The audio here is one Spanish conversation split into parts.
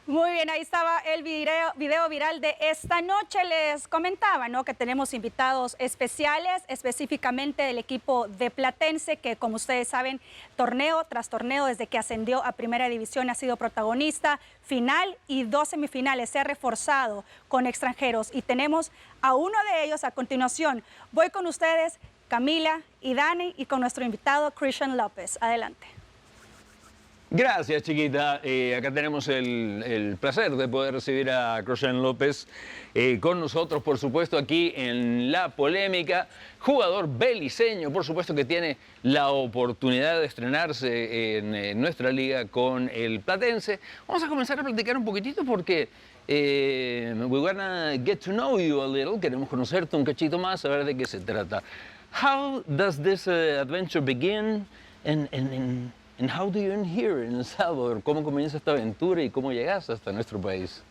Muy bien, ahí estaba el video viral de esta noche. Les comentaba, ¿no?, que tenemos invitados especiales, específicamente del equipo de Platense, que como ustedes saben, torneo tras torneo, desde que ascendió a Primera División, ha sido protagonista, final y 2 semifinales. Se ha reforzado con extranjeros y tenemos a uno de ellos a continuación. Voy con ustedes, Camila y Dani, y con nuestro invitado, Christian López. Adelante. Gracias, chiquita. Acá tenemos el placer de poder recibir a Christian López con nosotros, por supuesto, aquí en La Polémica. Jugador beliceño, por supuesto, que tiene la oportunidad de estrenarse en nuestra liga con el Platense. Vamos a comenzar a platicar un poquitito porque we're gonna get to know you a little. Queremos conocerte un cachito más, a ver de qué se trata. How does this adventure begin? And how do you end here in El Salvador? ¿Cómo comienza esta aventura y cómo llegas hasta nuestro país?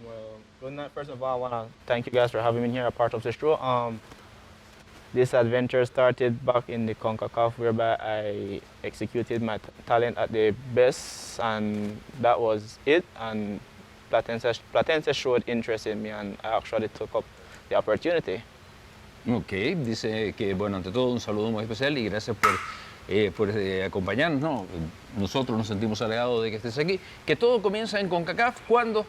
Well, good night. First of all, I want to thank you guys for having me here, a part of the show. This adventure started back in the CONCACAF, whereby I executed my talent at the best, and that was it. And Platense showed interest in me, and I actually took up the opportunity. Ok, dice que, bueno, ante todo un saludo muy especial y gracias por acompañarnos, ¿no? Nosotros nos sentimos halagados de que estés aquí. Que todo comienza en CONCACAF cuando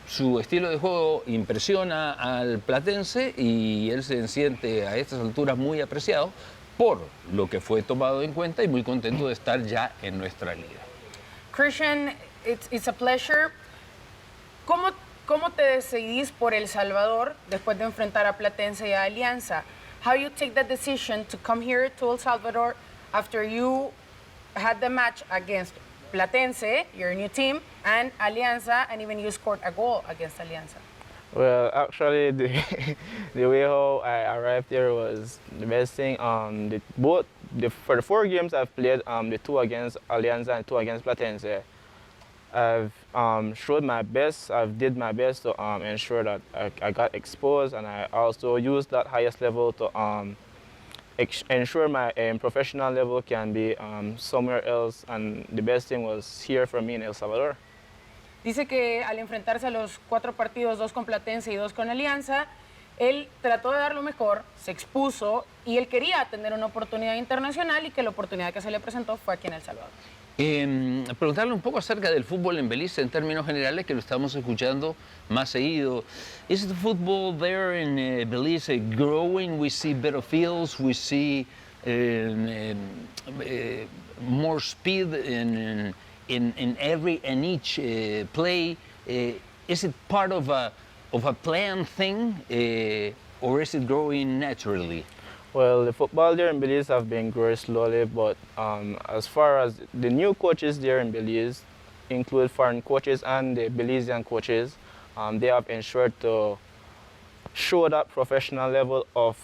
su estilo de juego impresiona al Platense y él se siente a estas alturas muy apreciado por lo que fue tomado en cuenta y muy contento de estar ya en nuestra liga. Christian, it's a pleasure. ¿Cómo te decidís por El Salvador después de enfrentar a Platense y a Alianza? How you take the decision to come here to El Salvador after you had the match against Platense, your new team, and Alianza, and even you scored a goal against Alianza? Well, actually, the way how I arrived there was the best thing. For the 4 games I've played, the 2 against Alianza and 2 against Platense, I've showed my best. I've did my best to ensure that I got exposed, and I also used that highest level to ensure my professional level can be somewhere else. And the best thing was here for me in El Salvador. Dice que al enfrentarse a los 4 partidos, 2 con Platense y 2 con Alianza, él trató de dar lo mejor, se expuso y él quería tener una oportunidad internacional y que la oportunidad que se le presentó fue aquí en El Salvador. Preguntarle un poco acerca del fútbol en Belice en términos generales, que lo estamos escuchando más seguido. Is the football there in Belize growing? We see better fields, we see more speed in each play. Is it part of a planned thing, or is it growing naturally? Well, the football there in Belize have been growing slowly, but as far as the new coaches there in Belize, include foreign coaches and the Belizean coaches, they have ensured to show that professional level of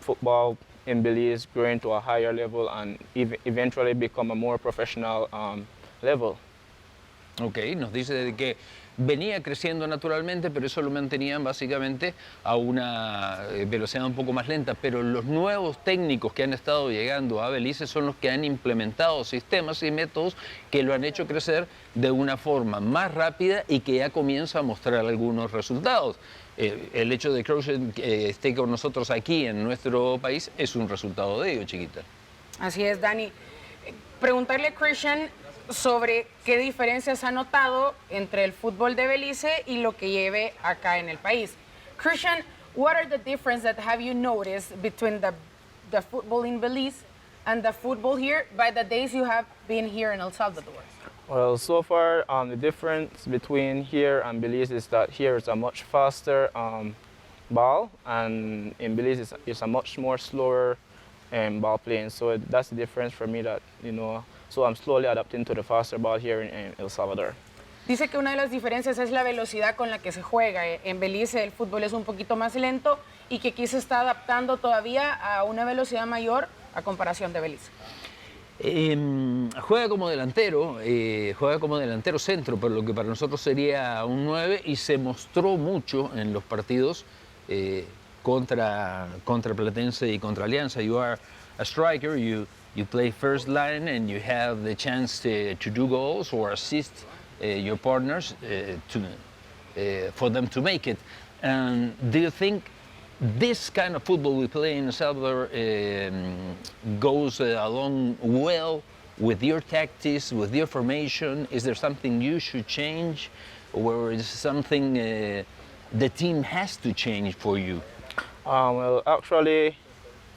football in Belize growing to a higher level and eventually become a more professional level. Ok, nos dice de que venía creciendo naturalmente, pero eso lo mantenían básicamente a una velocidad un poco más lenta. Pero los nuevos técnicos que han estado llegando a Belice son los que han implementado sistemas y métodos que lo han hecho crecer de una forma más rápida y que ya comienza a mostrar algunos resultados. El hecho de que Christian esté con nosotros aquí en nuestro país es un resultado de ello, chiquita. Así es, Dani. Preguntarle a Christian sobre qué diferencias ha notado entre el fútbol de Belice y lo que lleve acá en el país. Christian, what are the differences that have you noticed between the football in Belize and the football here by the days you have been here in El Salvador? Well, so far, the difference between here and Belize is that here is a much faster ball, and in Belize it's a much more slower ball playing. So that's the difference for me that, so I'm slowly adapting to the faster ball here in El Salvador. Dice que una de las diferencias es la velocidad con la que se juega. En Belice el fútbol es un poquito más lento y que aquí se está adaptando todavía a una velocidad mayor a comparación de Belice. Juega como delantero centro, por lo que para nosotros sería un 9, y se mostró mucho en los partidos contra Platense y contra Alianza. You are a striker, you play first line and you have the chance to do goals or assist your partners for them to make it. And do you think this kind of football we play in El Salvador goes along well with your tactics, with your formation? Is there something you should change, or is something the team has to change for you? Well, actually,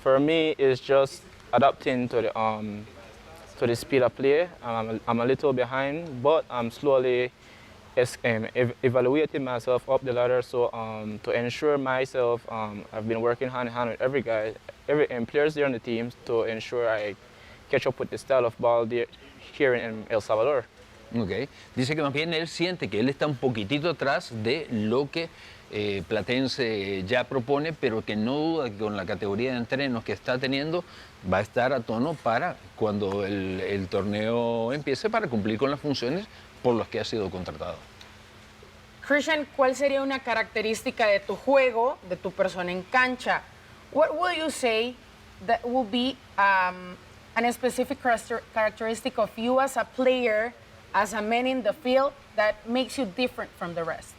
for me, it's just adapting to the speed of play. I'm a little behind, but I'm slowly evaluating myself up the ladder. So to ensure myself, I've been working hand in hand with every players there on the team to ensure I catch up with the style of ball here in El Salvador. Okay. Dice que más bien él siente que él está un poquitito atrás de lo que Platense ya propone, pero que no duda que con la categoría de entrenos que está teniendo va a estar a tono para cuando el torneo empiece, para cumplir con las funciones por las que ha sido contratado. Christian, ¿cuál sería una característica de tu juego, de tu persona en cancha? What will you say that will be an specific characteristic of you as a player, as a man in the field, that makes you different from the rest?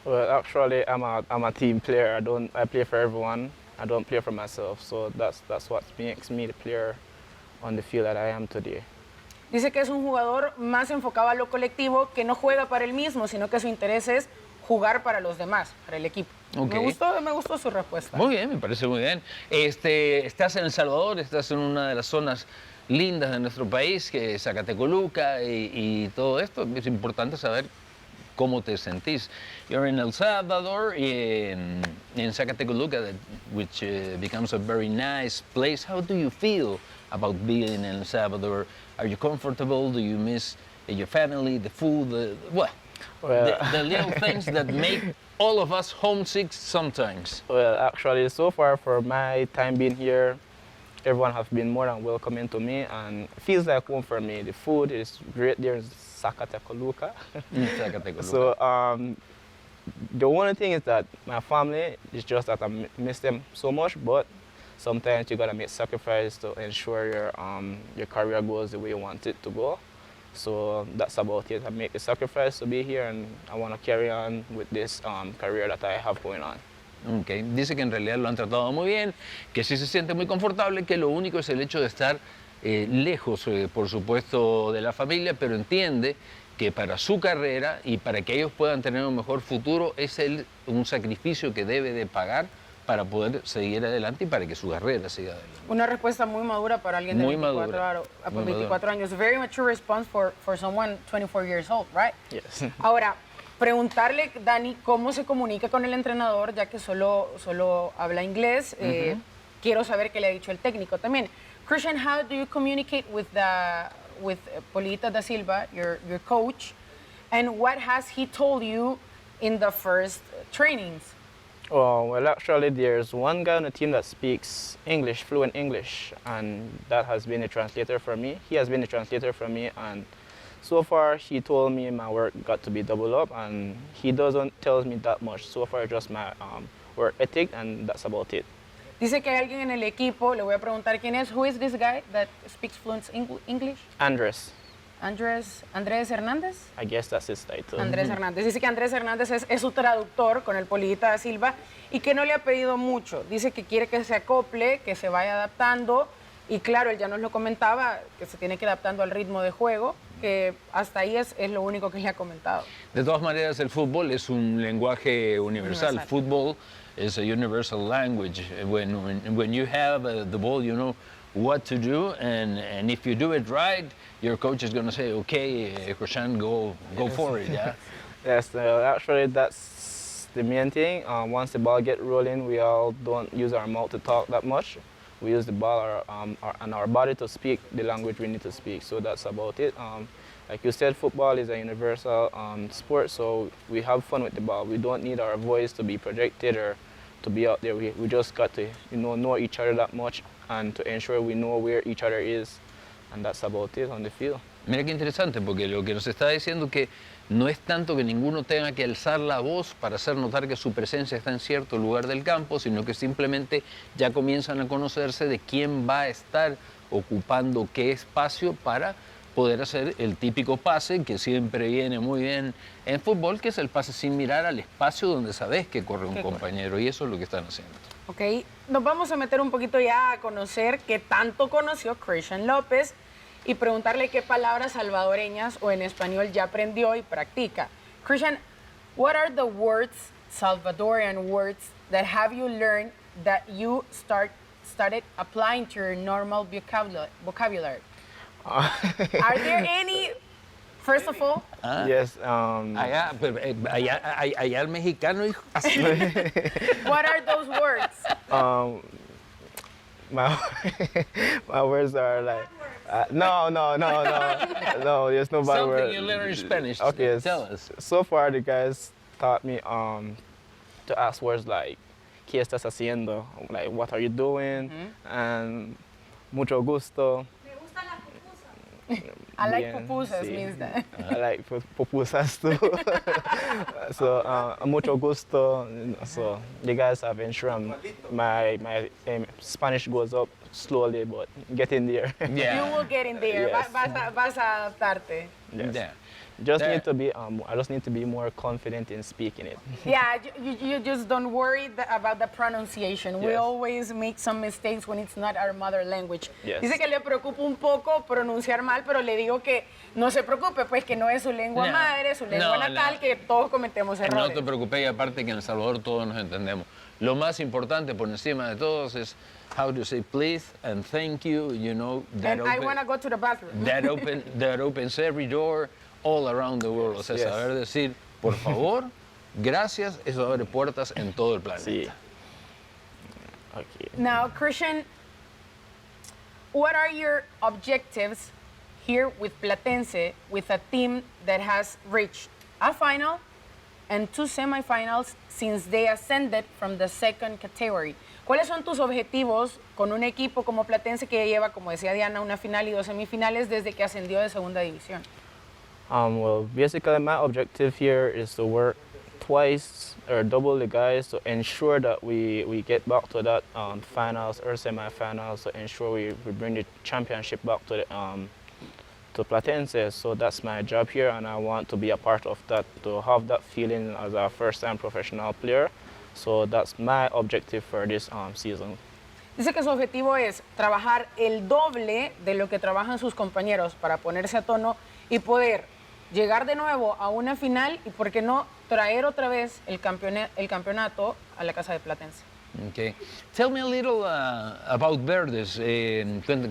Well, actually, I'm a team player. I play for everyone. I don't play for myself. So that's what makes me the player on the field that I am today. Dice que es un jugador más enfocado a lo colectivo, que no juega para él mismo, sino que su interés es jugar para los demás, para el equipo. Okay. Me gustó su respuesta. Muy bien, me parece muy bien. Estás en El Salvador, estás en una de las zonas lindas de nuestro país, que es Zacatecoluca y todo esto. Es importante saber cómo te sentís. You're in El Salvador, in Zacatecoluca, which becomes a very nice place. How do you feel about being in El Salvador? Are you comfortable? Do you miss your family, the food, the little things that make all of us homesick sometimes? Well, actually, so far for my time being here, everyone has been more than welcoming to me, and it feels like home for me. The food is great there in Zacatecoluca. So the only thing is that my family is just that I miss them so much, but sometimes you gotta make sacrifice to ensure your career goes the way you want it to go. So that's about it. I make the sacrifice to be here, and I want to carry on with this career that I have going on. Okay. Dice que en realidad lo han tratado muy bien, que sí se siente muy confortable, que lo único es el hecho de estar lejos, por supuesto, de la familia, pero entiende que para su carrera y para que ellos puedan tener un mejor futuro es un sacrificio que debe de pagar para poder seguir adelante y para que su carrera siga adelante. Una respuesta muy madura para alguien de 24 años. Very mature response for someone 24 years old, right? Yes. Ahora, preguntarle, Dani, cómo se comunica con el entrenador, ya que solo habla inglés. Quiero saber qué le ha dicho el técnico también. Christian, how do you communicate with Polita da Silva, your coach, and what has he told you in the first trainings? Oh, well, actually, there's one guy on the team that speaks English, fluent English, and that has been a translator for me. He has been a translator for me, and so far, he told me my work got to be doubled up, and he doesn't tell me that much. So far, just my work ethic, and that's about it. Dice que hay alguien en el equipo, le voy a preguntar quién es. Who is this guy that speaks fluent English? Andres. Andrés Hernández. I guess that's his title. Andrés Hernández. Dice que Andrés Hernández es su traductor con el Polita da Silva y que no le ha pedido mucho. Dice que quiere que se acople, que se vaya adaptando. Y claro, él ya nos lo comentaba, que se tiene que ir adaptando al ritmo de juego, que hasta ahí es lo único que ella ha comentado. De todas maneras, el fútbol es un lenguaje universal. Fútbol is a universal language. When you have the ball, you know what to do, and if you do it right, your coach is going to say, okay, Christian, go for it, yeah? Yes, actually that's the main thing. Once the ball gets rolling, we all don't use our mouth to talk that much. We use the ball and our body to speak the language we need to speak, so that's about it. Like you said, football is a universal sport, so we have fun with the ball. We don't need our voice to be projected or to be out there. We just got to know each other that much and to ensure we know where each other is, and that's about it on the field. Mira qué interesante, porque lo que nos está diciendo que no es tanto que ninguno tenga que alzar la voz para hacer notar que su presencia está en cierto lugar del campo, sino que simplemente ya comienzan a conocerse de quién va a estar ocupando qué espacio para poder hacer el típico pase que siempre viene muy bien en fútbol, que es el pase sin mirar al espacio donde sabes que corre un compañero, y eso es lo que están haciendo. Ok, nos vamos a meter un poquito ya a conocer qué tanto conoció Christian López y preguntarle qué palabras salvadoreñas o en español ya aprendió y practica. Christian, what are the words, Salvadorian words, that have you learned that you started applying to your normal vocabulary? Are there any, first of all? Yes. Allá el mexicano, hijo. What are those words? My my words are like no, there's no bad Something word. you learn in Spanish. Okay, Tell us. So far the guys taught me to ask words like ¿qué estás haciendo? Like what are you doing? And mucho gusto. I like Bien, pupusas, sí. means that. I like pupusas too. So mucho gusto. So you guys have ensured my Spanish goes up slowly, but getting there. Yeah. You will get in there. Yes. Vas a adaptarte. Yes. Yeah. Just There- need to be. I just need to be more confident in speaking it. Yeah, you just don't worry about the pronunciation. We Yes. always make some mistakes when it's not our mother language. Yes. Dice que le preocupa un poco pronunciar mal, pero le digo que no se preocupe, pues que no es su lengua No. madre, su lengua No, natal, no. que todos cometemos No errores. te preocupes, y aparte que en El Salvador todos nos entendemos. Lo más importante por encima de todos es how to say please and thank you, you know, that, And I want to go to the bathroom. that opens every door all around the world. O sea, Yes. saber decir, por favor, gracias, eso abre puertas en todo el planeta. Sí. Okay. Now, Christian, what are your objectives here with Platense, with a team that has reached a final and 2 semifinals since they ascended from the second category? ¿Cuáles son tus objetivos con un equipo como Platense que lleva, como decía Diana, una final y 2 semifinales desde que ascendió de segunda división? Well, basically my objective here is to work twice or double the guys to ensure that we get back to that finals or semifinals, to ensure we bring the championship back to the to Platense. So that's my job here, and I want to be a part of that, to have that feeling as a first-time professional player. So that's my objective for this season. Dice que su objetivo es trabajar el doble de lo que trabajan sus compañeros para ponerse a tono y poder llegar de nuevo a una final y, ¿por qué no, traer otra vez el campeonato a la casa de Platense? Okay. Tell me a little about Verdes. Que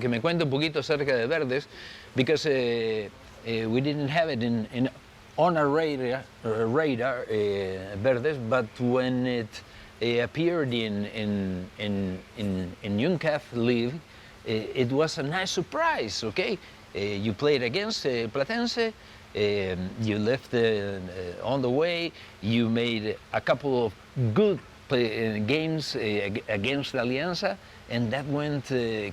me cuente un poquito acerca de Verdes, because we didn't have it on our radar Verdes, but when it appeared in UNCAF League, it was a nice surprise. Okay, you played against Platense. You left on the way. You made a couple of good games against Alianza, and that went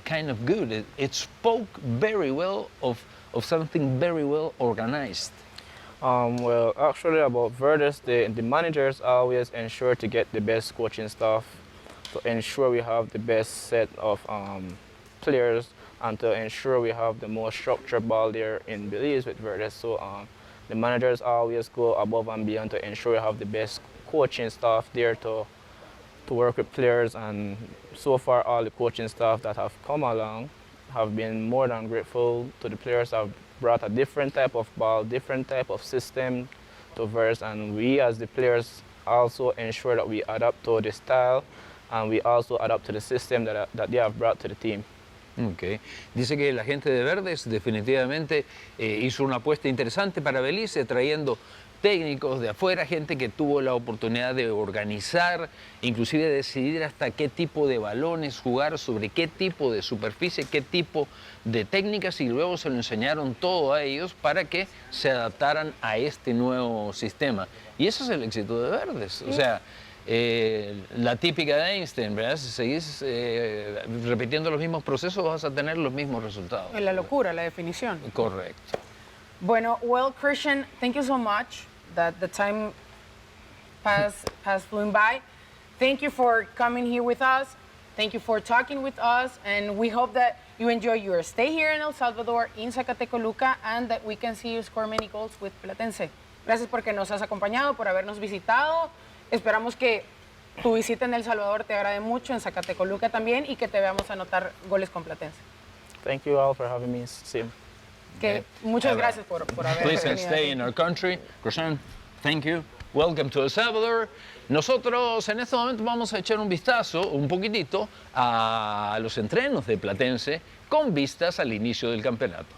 kind of good. It spoke very well of something very well organized. Well, actually about Verdes, the managers always ensure to get the best coaching staff, to ensure we have the best set of players, and to ensure we have the most structured ball there in Belize with Verdes. So the managers always go above and beyond to ensure we have the best coaching staff there to work with players, and so far all the coaching staff that have come along have been more than grateful to the players, have brought a different type of ball, different type of system to Verdes, and we as the players also ensure that we adapt to the style and we also adapt to the system that they have brought to the team. Okay. Dice que la gente de Verdes definitivamente hizo una apuesta interesante para Belice, trayendo técnicos de afuera, gente que tuvo la oportunidad de organizar, inclusive decidir hasta qué tipo de balones jugar, sobre qué tipo de superficie, qué tipo de técnicas, y luego se lo enseñaron todo a ellos para que se adaptaran a este nuevo sistema. Y ese es el éxito de Verdes. O sea, la típica de Einstein, ¿verdad? Si seguís repitiendo los mismos procesos, vas a tener los mismos resultados. La locura, la definición. Correcto. Bueno, well, Christian, thank you so much that the time has flown by. Thank you for coming here with us. Thank you for talking with us, and we hope that you enjoy your stay here in El Salvador, in Zacatecoluca, and that we can see you score many goals with Platense. Gracias porque nos has acompañado, por habernos visitado. Esperamos que tu visita en El Salvador te agrade mucho, en Zacatecoluca también, y que te veamos anotar goles con Platense. Thank you all for having me, Sim. Que muchas gracias por haber Please venido stay aquí. in our country. Roshan, thank you. Welcome to El Salvador. Nosotros en este momento vamos a echar un vistazo, un poquitito, a los entrenos de Platense con vistas al inicio del campeonato.